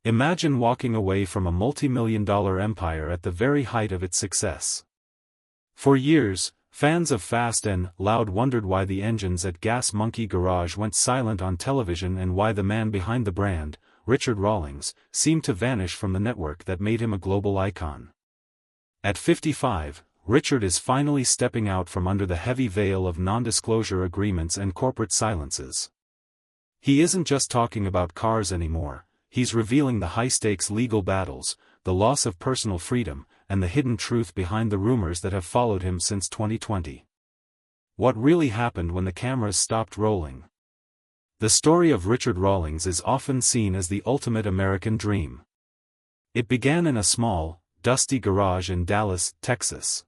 Imagine walking away from a multi-million-dollar empire at the very height of its success. For years, fans of Fast and Loud wondered why the engines at Gas Monkey Garage went silent on television and why the man behind the brand, Richard Rawlings, seemed to vanish from the network that made him a global icon. At 55, Richard is finally stepping out from under the heavy veil of non-disclosure agreements and corporate silences. He isn't just talking about cars anymore, he's revealing the high-stakes legal battles, the loss of personal freedom, and the hidden truth behind the rumors that have followed him since 2020. What really happened when the cameras stopped rolling? The story of Richard Rawlings is often seen as the ultimate American dream. It began in a small, dusty garage in Dallas, Texas.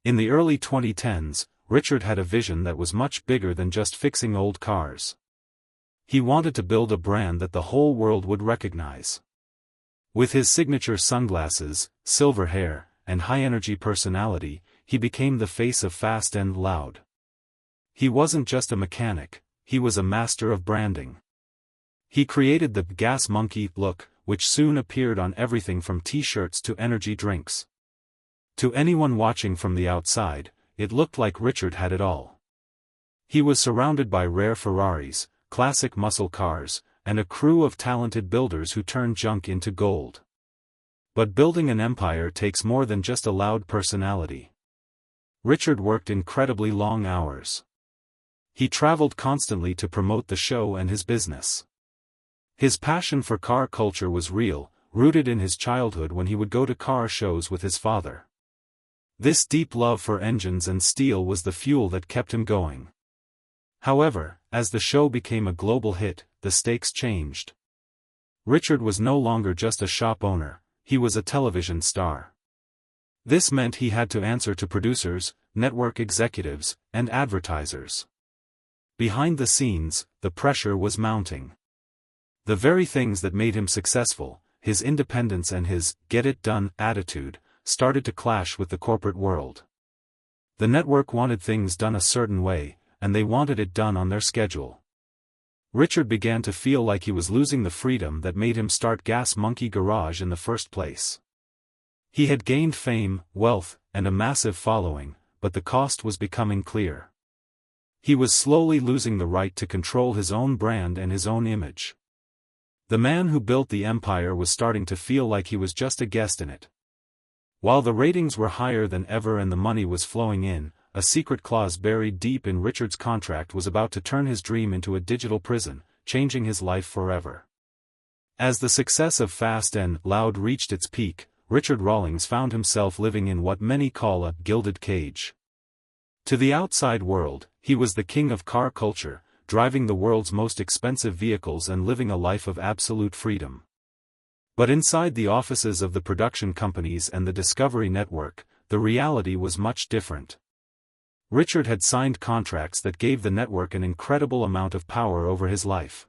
In the early 2010s, Richard had a vision that was much bigger than just fixing old cars. He wanted to build a brand that the whole world would recognize. With his signature sunglasses, silver hair, and high-energy personality, he became the face of Fast and Loud. He wasn't just a mechanic, he was a master of branding. He created the Gas Monkey look, which soon appeared on everything from t-shirts to energy drinks. To anyone watching from the outside, it looked like Richard had it all. He was surrounded by rare Ferraris, classic muscle cars, and a crew of talented builders who turned junk into gold. But building an empire takes more than just a loud personality. Richard worked incredibly long hours. He traveled constantly to promote the show and his business. His passion for car culture was real, rooted in his childhood when he would go to car shows with his father. This deep love for engines and steel was the fuel that kept him going. However, as the show became a global hit, the stakes changed. Richard was no longer just a shop owner, he was a television star. This meant he had to answer to producers, network executives, and advertisers. Behind the scenes, the pressure was mounting. The very things that made him successful, his independence and his get-it-done attitude, started to clash with the corporate world. The network wanted things done a certain way, and they wanted it done on their schedule. Richard began to feel like he was losing the freedom that made him start Gas Monkey Garage in the first place. He had gained fame, wealth, and a massive following, but the cost was becoming clear. He was slowly losing the right to control his own brand and his own image. The man who built the empire was starting to feel like he was just a guest in it. While the ratings were higher than ever and the money was flowing in, a secret clause buried deep in Richard's contract was about to turn his dream into a digital prison, changing his life forever. As the success of Fast and Loud reached its peak, Richard Rawlings found himself living in what many call a gilded cage. To the outside world, he was the king of car culture, driving the world's most expensive vehicles and living a life of absolute freedom. But inside the offices of the production companies and the Discovery Network, the reality was much different. Richard had signed contracts that gave the network an incredible amount of power over his life.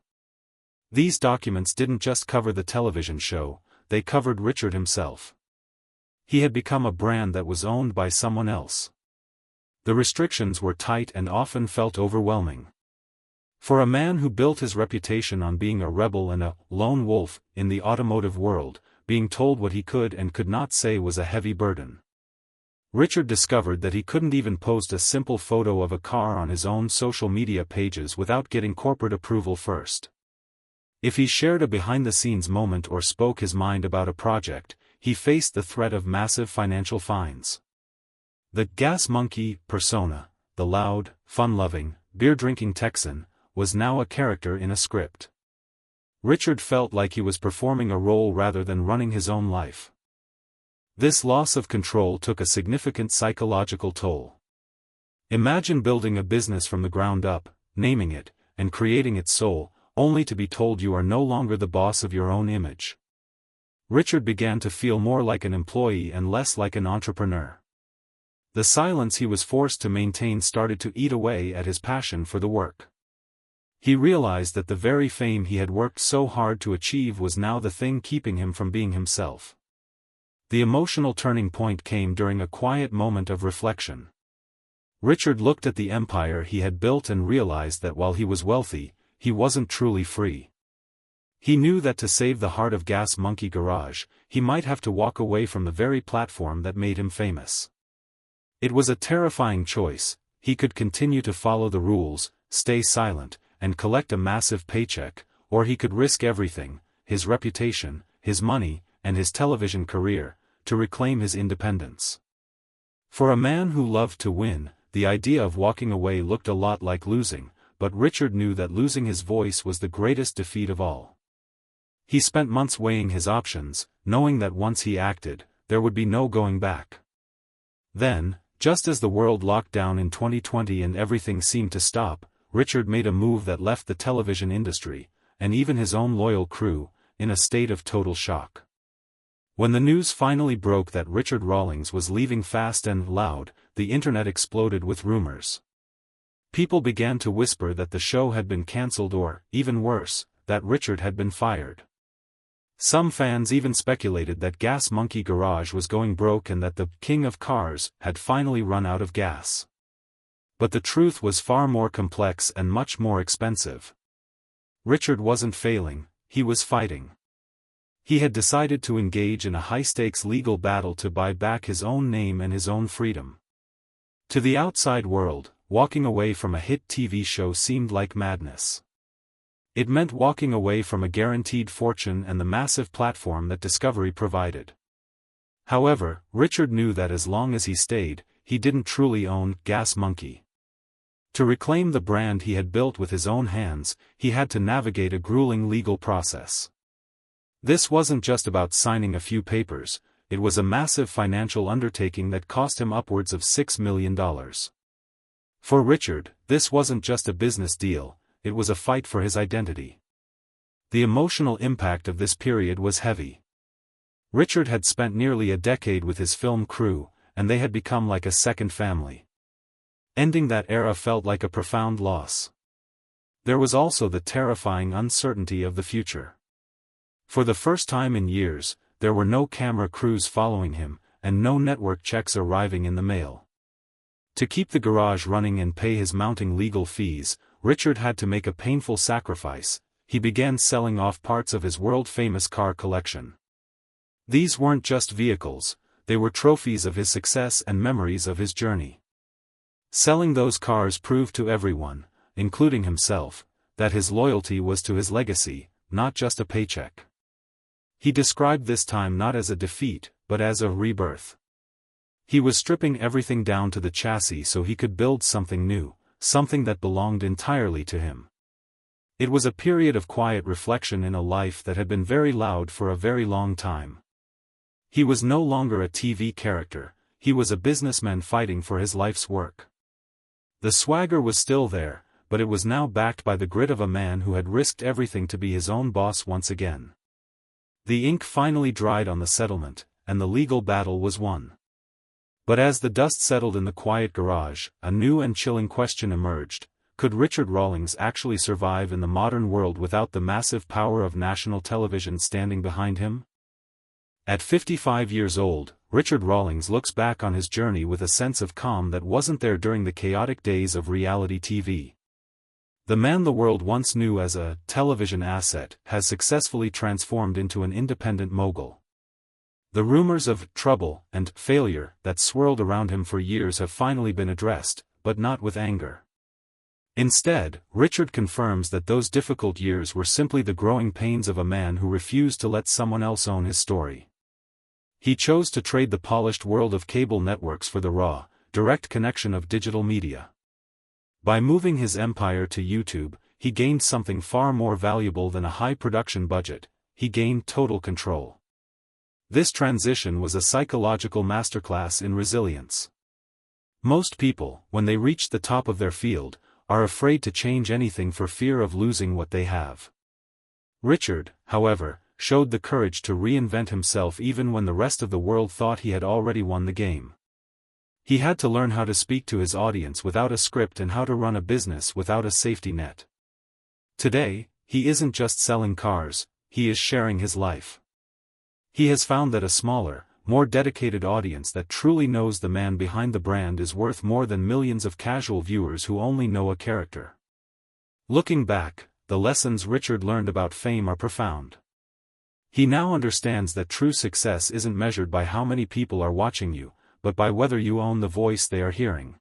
These documents didn't just cover the television show, they covered Richard himself. He had become a brand that was owned by someone else. The restrictions were tight and often felt overwhelming. For a man who built his reputation on being a rebel and a lone wolf in the automotive world, being told what he could and could not say was a heavy burden. Richard discovered that he couldn't even post a simple photo of a car on his own social media pages without getting corporate approval first. If he shared a behind-the-scenes moment or spoke his mind about a project, he faced the threat of massive financial fines. The Gas Monkey persona, the loud, fun-loving, beer-drinking Texan, was now a character in a script. Richard felt like he was performing a role rather than running his own life. This loss of control took a significant psychological toll. Imagine building a business from the ground up, naming it, and creating its soul, only to be told you are no longer the boss of your own image. Richard began to feel more like an employee and less like an entrepreneur. The silence he was forced to maintain started to eat away at his passion for the work. He realized that the very fame he had worked so hard to achieve was now the thing keeping him from being himself. The emotional turning point came during a quiet moment of reflection. Richard looked at the empire he had built and realized that while he was wealthy, he wasn't truly free. He knew that to save the heart of Gas Monkey Garage, he might have to walk away from the very platform that made him famous. It was a terrifying choice. He could continue to follow the rules, stay silent, and collect a massive paycheck, or he could risk everything, his reputation, his money, and his television career, to reclaim his independence. For a man who loved to win, the idea of walking away looked a lot like losing, but Richard knew that losing his voice was the greatest defeat of all. He spent months weighing his options, knowing that once he acted, there would be no going back. Then, just as the world locked down in 2020 and everything seemed to stop, Richard made a move that left the television industry, and even his own loyal crew, in a state of total shock. When the news finally broke that Richard Rawlings was leaving Fast and Loud, the internet exploded with rumors. People began to whisper that the show had been cancelled or, even worse, that Richard had been fired. Some fans even speculated that Gas Monkey Garage was going broke and that the King of Cars had finally run out of gas. But the truth was far more complex and much more expensive. Richard wasn't failing, he was fighting. He had decided to engage in a high-stakes legal battle to buy back his own name and his own freedom. To the outside world, walking away from a hit TV show seemed like madness. It meant walking away from a guaranteed fortune and the massive platform that Discovery provided. However, Richard knew that as long as he stayed, he didn't truly own Gas Monkey. To reclaim the brand he had built with his own hands, he had to navigate a grueling legal process. This wasn't just about signing a few papers, it was a massive financial undertaking that cost him upwards of $6 million. For Richard, this wasn't just a business deal, it was a fight for his identity. The emotional impact of this period was heavy. Richard had spent nearly a decade with his film crew, and they had become like a second family. Ending that era felt like a profound loss. There was also the terrifying uncertainty of the future. For the first time in years, there were no camera crews following him, and no network checks arriving in the mail. To keep the garage running and pay his mounting legal fees, Richard had to make a painful sacrifice. He began selling off parts of his world-famous car collection. These weren't just vehicles, they were trophies of his success and memories of his journey. Selling those cars proved to everyone, including himself, that his loyalty was to his legacy, not just a paycheck. He described this time not as a defeat, but as a rebirth. He was stripping everything down to the chassis so he could build something new, something that belonged entirely to him. It was a period of quiet reflection in a life that had been very loud for a very long time. He was no longer a TV character, he was a businessman fighting for his life's work. The swagger was still there, but it was now backed by the grit of a man who had risked everything to be his own boss once again. The ink finally dried on the settlement, and the legal battle was won. But as the dust settled in the quiet garage, a new and chilling question emerged: could Richard Rawlings actually survive in the modern world without the massive power of national television standing behind him? At 55 years old, Richard Rawlings looks back on his journey with a sense of calm that wasn't there during the chaotic days of reality TV. The man the world once knew as a television asset has successfully transformed into an independent mogul. The rumors of trouble and failure that swirled around him for years have finally been addressed, but not with anger. Instead, Richard confirms that those difficult years were simply the growing pains of a man who refused to let someone else own his story. He chose to trade the polished world of cable networks for the raw, direct connection of digital media. By moving his empire to YouTube, he gained something far more valuable than a high production budget: he gained total control. This transition was a psychological masterclass in resilience. Most people, when they reach the top of their field, are afraid to change anything for fear of losing what they have. Richard, however, showed the courage to reinvent himself even when the rest of the world thought he had already won the game. He had to learn how to speak to his audience without a script and how to run a business without a safety net. Today, he isn't just selling cars, he is sharing his life. He has found that a smaller, more dedicated audience that truly knows the man behind the brand is worth more than millions of casual viewers who only know a character. Looking back, the lessons Richard learned about fame are profound. He now understands that true success isn't measured by how many people are watching you, but by whether you own the voice they are hearing.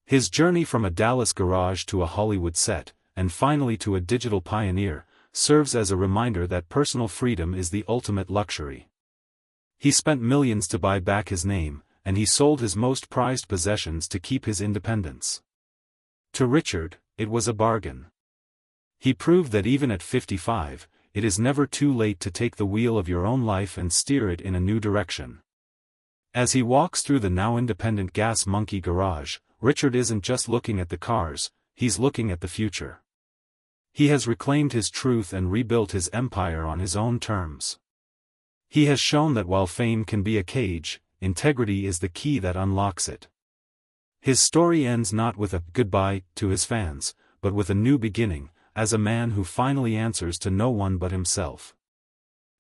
His journey from a Dallas garage to a Hollywood set, and finally to a digital pioneer, serves as a reminder that personal freedom is the ultimate luxury. He spent millions to buy back his name, and he sold his most prized possessions to keep his independence. To Richard, it was a bargain. He proved that even at 55, it is never too late to take the wheel of your own life and steer it in a new direction. As he walks through the now independent Gas Monkey garage, Richard isn't just looking at the cars, he's looking at the future. He has reclaimed his truth and rebuilt his empire on his own terms. He has shown that while fame can be a cage, integrity is the key that unlocks it. His story ends not with a goodbye to his fans, but with a new beginning, as a man who finally answers to no one but himself.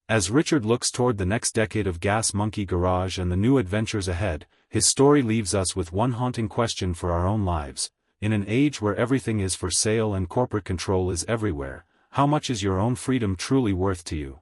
As Richard looks toward the next decade of Gas Monkey Garage and the new adventures ahead, his story leaves us with one haunting question for our own lives. In an age where everything is for sale and corporate control is everywhere, how much is your own freedom truly worth to you?